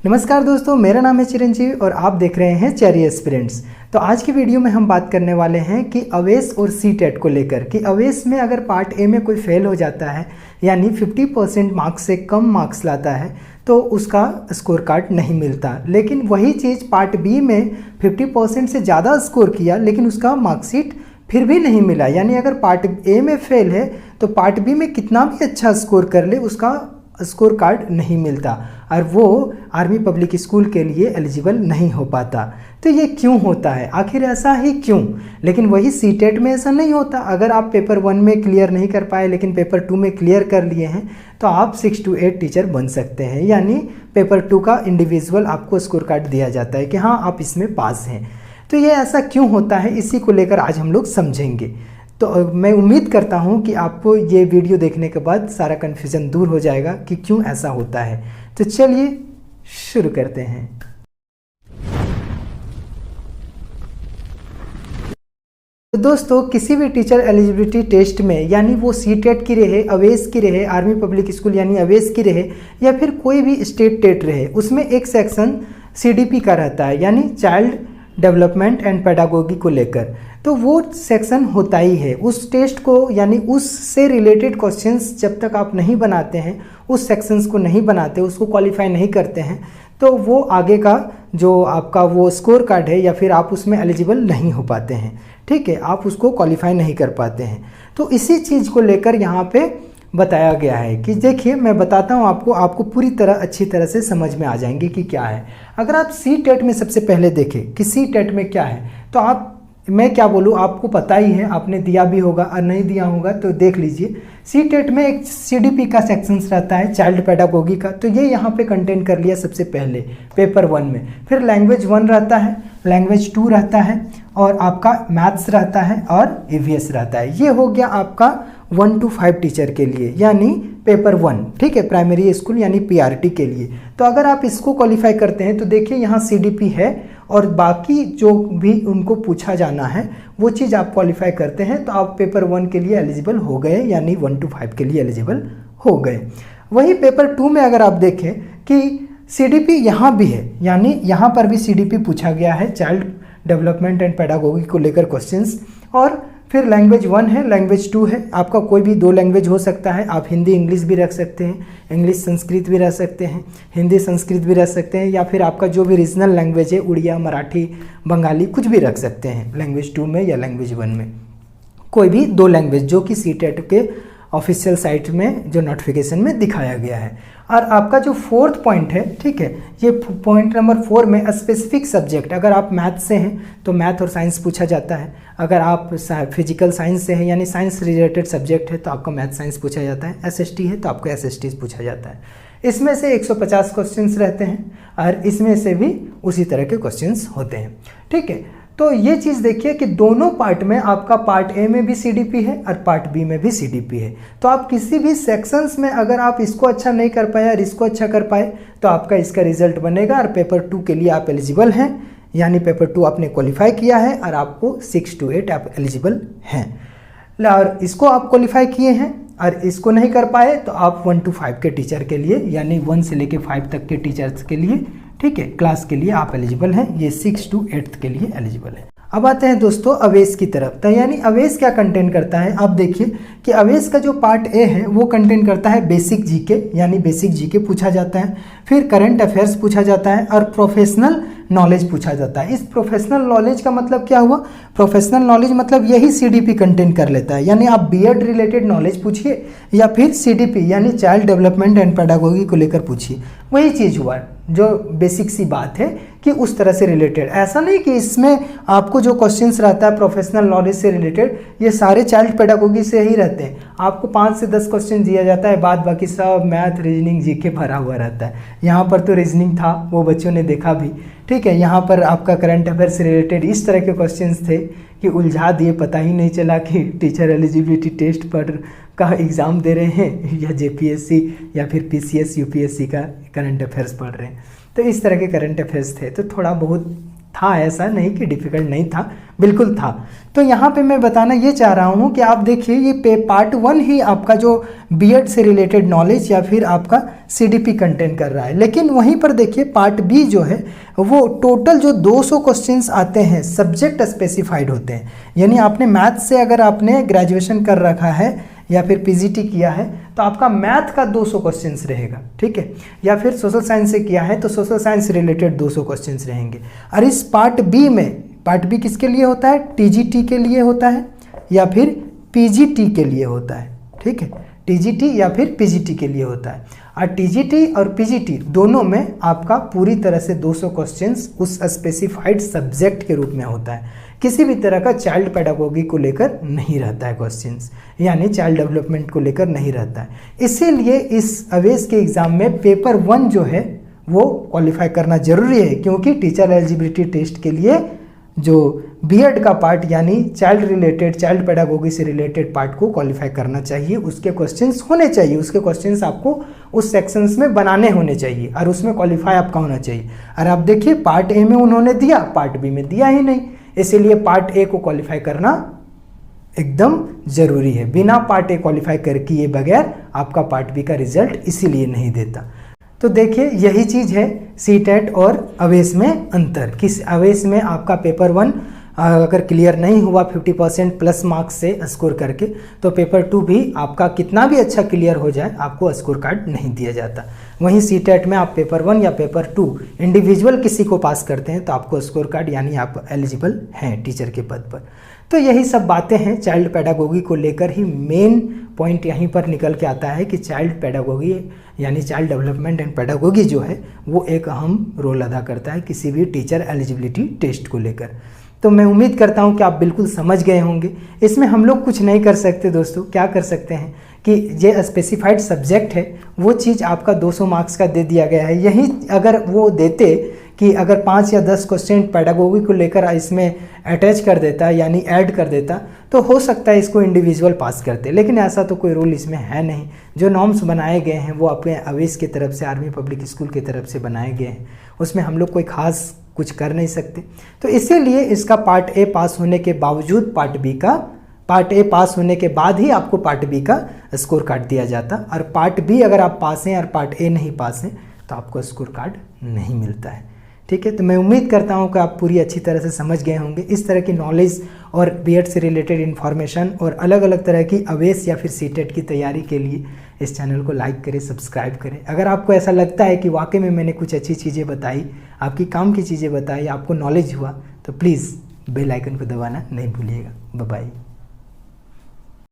नमस्कार दोस्तों, मेरा नाम है चिरंजीवी और आप देख रहे हैं चेरी एस्पिरेंट्स। तो आज की वीडियो में हम बात करने वाले हैं कि अवेस और सीटेट को लेकर कि अवेस में अगर पार्ट ए में कोई फेल हो जाता है यानी 50% मार्क्स से कम मार्क्स लाता है तो उसका स्कोर कार्ड नहीं मिलता। लेकिन वही चीज़ पार्ट बी में 50% से ज़्यादा स्कोर किया लेकिन उसका मार्कशीट फिर भी नहीं मिला, यानी अगर पार्ट ए में फेल है तो पार्ट बी में कितना भी अच्छा स्कोर कर ले उसका स्कोर कार्ड नहीं मिलता और वो आर्मी पब्लिक स्कूल के लिए एलिजिबल नहीं हो पाता। तो ये क्यों होता है, आखिर ऐसा ही क्यों? लेकिन वही सीटेट में ऐसा नहीं होता। अगर आप पेपर 1 में क्लियर नहीं कर पाए लेकिन पेपर 2 में क्लियर कर लिए हैं तो आप 6 to 8 टीचर बन सकते हैं, यानी पेपर 2 का इंडिविजुअल आपको स्कोर कार्ड दिया जाता है कि हाँ आप इसमें पास हैं। तो ये ऐसा क्यों होता है, इसी को लेकर आज हम लोग समझेंगे। तो मैं उम्मीद करता हूँ कि आपको ये वीडियो देखने के बाद सारा कन्फ्यूज़न दूर हो जाएगा कि क्यों ऐसा होता है। तो चलिए शुरू करते हैं। तो दोस्तों, किसी भी टीचर एलिजिबिलिटी टेस्ट में, यानी वो सीटेट की रहे, अवेस की रहे, आर्मी पब्लिक स्कूल यानी अवेस की रहे या फिर कोई भी स्टेट टेट रहे, उसमें एक सेक्शन सीडीपी का रहता है यानी चाइल्ड डेवलपमेंट एंड पेडागोगी को लेकर। तो वो सेक्शन होता ही है उस टेस्ट को, यानी उससे रिलेटेड क्वेश्चंस जब तक आप नहीं बनाते हैं, उस सेक्शंस को नहीं बनाते, उसको क्वालिफाई नहीं करते हैं, तो वो आगे का जो आपका वो स्कोर कार्ड है या फिर आप उसमें एलिजिबल नहीं हो पाते हैं। ठीक है, आप उसको क्वालिफाई नहीं कर पाते हैं। तो इसी चीज़ को लेकर यहाँ पे बताया गया है कि देखिए मैं बताता हूँ आपको पूरी तरह अच्छी तरह से समझ में आ जाएंगे कि क्या है। अगर आप सी टेट में सबसे पहले देखें कि सी टेट में क्या है, तो मैं क्या बोलूँ, आपको पता ही है, आपने दिया भी होगा और नहीं दिया होगा तो देख लीजिए। सी टेट में एक सीडीपी का सेक्शंस रहता है चाइल्ड पेडागोगी का, तो ये यहाँ पे कंटेंट कर लिया सबसे पहले पेपर 1 में। फिर लैंग्वेज 1 रहता है, लैंग्वेज 2 रहता है और आपका मैथ्स रहता है और ईवीएस रहता है। ये हो गया आपका 1 to 5 टीचर के लिए यानी पेपर 1, ठीक है, प्राइमरी स्कूल यानी पीआरटी के लिए। तो अगर आप इसको क्वालिफाई करते हैं तो देखिए यहाँ सीडीपी है और बाकी जो भी उनको पूछा जाना है वो चीज़ आप क्वालिफाई करते हैं तो आप पेपर 1 के लिए एलिजिबल हो गए, यानी 1 to 5 के लिए एलिजिबल हो गए। वही पेपर 2 में अगर आप देखें कि सीडीपी यहाँ भी है, यानी यहाँ पर भी सीडीपी पूछा गया है, चाइल्ड डेवलपमेंट एंड पेडागोगी को लेकर क्वेश्चंस। और फिर लैंग्वेज 1 है, लैंग्वेज 2 है, आपका कोई भी 2 लैंग्वेज हो सकता है, आप हिंदी इंग्लिश भी रख सकते हैं, इंग्लिश संस्कृत भी रख सकते हैं, हिंदी संस्कृत भी रख सकते हैं, या फिर आपका जो भी रीजनल लैंग्वेज है उड़िया, मराठी, बंगाली, कुछ भी रख सकते हैं लैंग्वेज 2 में या लैंग्वेज 1 में। कोई भी 2 लैंग्वेज जो कि सीटेट के ऑफिशियल साइट में जो नोटिफिकेशन में दिखाया गया है। और आपका जो 4th पॉइंट है, ठीक है, ये पॉइंट नंबर 4 में स्पेसिफिक सब्जेक्ट, अगर आप मैथ से हैं तो मैथ और साइंस पूछा जाता है, अगर आप फिजिकल साइंस से हैं यानी साइंस रिलेटेड सब्जेक्ट है तो आपका मैथ साइंस पूछा जाता है, एसएसटी है तो आपको एसएसटी पूछा जाता है। इसमें से 150 क्वेश्चंस रहते हैं और इसमें से भी उसी तरह के क्वेश्चंस होते हैं। ठीक है, तो ये चीज़ देखिए कि दोनों पार्ट में आपका पार्ट ए में भी सीडीपी है और पार्ट बी में भी सीडीपी है। तो आप किसी भी सेक्शंस में अगर आप इसको अच्छा नहीं कर पाए और इसको अच्छा कर पाए तो आपका इसका रिजल्ट बनेगा और पेपर 2 के लिए आप एलिजिबल हैं, यानी पेपर 2 आपने क्वालिफाई किया है और आपको 6 to 8 आप एलिजिबल हैं। और इसको आप क्वालिफाई किए हैं और इसको नहीं कर पाए तो आप 1 to 5 के टीचर के लिए, यानी 1 से लेके 5 तक के टीचर्स के लिए, ठीक है, क्लास के लिए आप एलिजिबल हैं। ये 6 to 8 के लिए एलिजिबल है। अब आते हैं दोस्तों अवेस की तरफ। तो यानी अवेस क्या कंटेंट करता है, आप देखिए कि अवेस का जो पार्ट ए है वो कंटेंट करता है बेसिक जीके, यानी बेसिक जीके पूछा जाता है, फिर करंट अफेयर्स पूछा जाता है और प्रोफेशनल नॉलेज पूछा जाता है। इस प्रोफेशनल नॉलेज का मतलब क्या हुआ, प्रोफेशनल नॉलेज मतलब यही सीडीपी कंटेंट कर लेता है, यानी आप बीएड रिलेटेड नॉलेज पूछिए या फिर सीडीपी यानी चाइल्ड डेवलपमेंट एंड पेडागोगी को लेकर पूछिए, वही चीज़ हुआ जो बेसिक सी बात है कि उस तरह से रिलेटेड। ऐसा नहीं कि इसमें आपको जो क्वेश्चंस रहता है प्रोफेशनल नॉलेज से रिलेटेड ये सारे चाइल्ड पेडागोगी से ही रहते हैं। आपको 5 से 10 क्वेश्चन दिया जाता है, बाद बाकी सब मैथ, रीजनिंग, जीके भरा हुआ रहता है। यहाँ पर तो रीजनिंग था, वो बच्चों ने देखा भी, ठीक है। यहाँ पर आपका करंट अफेयर से रिलेटेड इस तरह के क्वेश्चंस थे कि उलझा दिए, पता ही नहीं चला कि टीचर एलिजिबिलिटी टेस्ट पर का एग्ज़ाम दे रहे हैं या जेपीएससी या फिर पीसीएस यूपीएससी का करंट अफेयर्स पढ़ रहे हैं। तो इस तरह के करंट अफेयर्स थे, तो थोड़ा बहुत था, ऐसा नहीं कि डिफ़िकल्ट नहीं था, बिल्कुल था। तो यहाँ पे मैं बताना ये चाह रहा हूँ कि आप देखिए ये पार्ट 1 ही आपका जो बीएड से रिलेटेड नॉलेज या फिर आपका सीडीपी कंटेंट कर रहा है, लेकिन वहीं पर देखिए पार्ट बी जो है वो टोटल जो 200 क्वेश्चंस आते हैं सब्जेक्ट स्पेसिफाइड होते हैं। यानी आपने मैथ से अगर आपने ग्रेजुएशन कर रखा है या फिर पीजीटी किया है तो आपका मैथ का 200 क्वेश्चंस रहेगा, ठीक है, या फिर सोशल साइंस से किया है तो सोशल साइंस रिलेटेड 200 क्वेश्चंस रहेंगे। और इस पार्ट बी में, पार्ट बी किसके लिए होता है, टीजीटी के लिए होता है या फिर पीजीटी के लिए होता है, ठीक है, टीजीटी या फिर पीजीटी के लिए होता है। और टीजीटी और पीजीटी दोनों में आपका पूरी तरह से 200 क्वेश्चंस उस स्पेसिफाइड सब्जेक्ट के रूप में होता है। किसी भी तरह का चाइल्ड पेडागोगी को लेकर नहीं रहता है क्वेश्चंस, यानी चाइल्ड डेवलपमेंट को लेकर नहीं रहता है। इसीलिए इस अवेस के एग्ज़ाम में पेपर 1 जो है वो क्वालिफाई करना जरूरी है, क्योंकि टीचर एलिजिबिलिटी टेस्ट के लिए जो बीएड का पार्ट यानी चाइल्ड रिलेटेड, चाइल्ड पेडागोगी से रिलेटेड पार्ट को क्वालिफाई करना चाहिए। उसके क्वेश्चंस होने चाहिए, उसके क्वेश्चंस आपको उस सेक्शंस में बनाने होने चाहिए और उसमें क्वालिफाई आपका होना चाहिए। और आप देखिए पार्ट ए में उन्होंने दिया, पार्ट बी में दिया ही नहीं, इसीलिए पार्ट ए को क्वालिफाई करना एकदम ज़रूरी है। बिना पार्ट ए क्वालिफाई कर किए बगैर आपका पार्ट बी का रिजल्ट इसीलिए नहीं देता। तो देखिए यही चीज़ है सीटेट और अवेस में अंतर। किस अवेस में आपका पेपर 1 अगर क्लियर नहीं हुआ 50% प्लस मार्क्स से स्कोर करके, तो पेपर 2 भी आपका कितना भी अच्छा क्लियर हो जाए आपको स्कोर कार्ड नहीं दिया जाता। वहीं सीटेट में आप पेपर 1 या पेपर 2 इंडिविजुअल किसी को पास करते हैं तो आपको स्कोर कार्ड यानी आप एलिजिबल हैं टीचर के पद पर। तो यही सब बातें हैं चाइल्ड पेडागोगी को लेकर ही। मेन पॉइंट यहीं पर निकल के आता है कि चाइल्ड पेडागोगी यानी चाइल्ड डेवलपमेंट एंड पेडागोगी जो है वो एक अहम रोल अदा करता है किसी भी टीचर एलिजिबिलिटी टेस्ट को लेकर। तो मैं उम्मीद करता हूं कि आप बिल्कुल समझ गए होंगे। इसमें हम लोग कुछ नहीं कर सकते दोस्तों, क्या कर सकते हैं कि ये स्पेसिफाइड सब्जेक्ट है वो चीज़ आपका 200 मार्क्स का दे दिया गया है। यही अगर वो देते कि अगर 5 या 10 क्वेश्चन पेडागोगी को लेकर इसमें अटैच कर देता यानी ऐड कर देता तो हो सकता है इसको इंडिविजुअल पास करते, लेकिन ऐसा तो कोई रूल इसमें है नहीं। जो नॉर्म्स बनाए गए हैं वो अपने अवेस की तरफ से, आर्मी पब्लिक स्कूल की तरफ से बनाए गए हैं, उसमें हम लोग कोई खास कुछ कर नहीं सकते। तो इसीलिए इसका पार्ट ए पास होने के बावजूद पार्ट ए पास होने के बाद ही आपको पार्ट बी का स्कोर कार्ड दिया जाता, और पार्ट बी अगर आप पास हैं और पार्ट ए नहीं पास हैं तो आपको स्कोर कार्ड नहीं मिलता है, ठीक है। तो मैं उम्मीद करता हूं कि आप पूरी अच्छी तरह से समझ गए होंगे। इस तरह की नॉलेज और बीएड से रिलेटेड इन्फॉर्मेशन और अलग अलग तरह की अवेस या फिर सीटेट की तैयारी के लिए इस चैनल को लाइक करें, सब्सक्राइब करें। अगर आपको ऐसा लगता है कि वाकई में मैंने कुछ अच्छी चीज़ें बताई, आपकी काम की चीज़ें बताई, आपको नॉलेज हुआ, तो प्लीज़ बेल आइकन को दबाना नहीं भूलिएगा। Bye bye.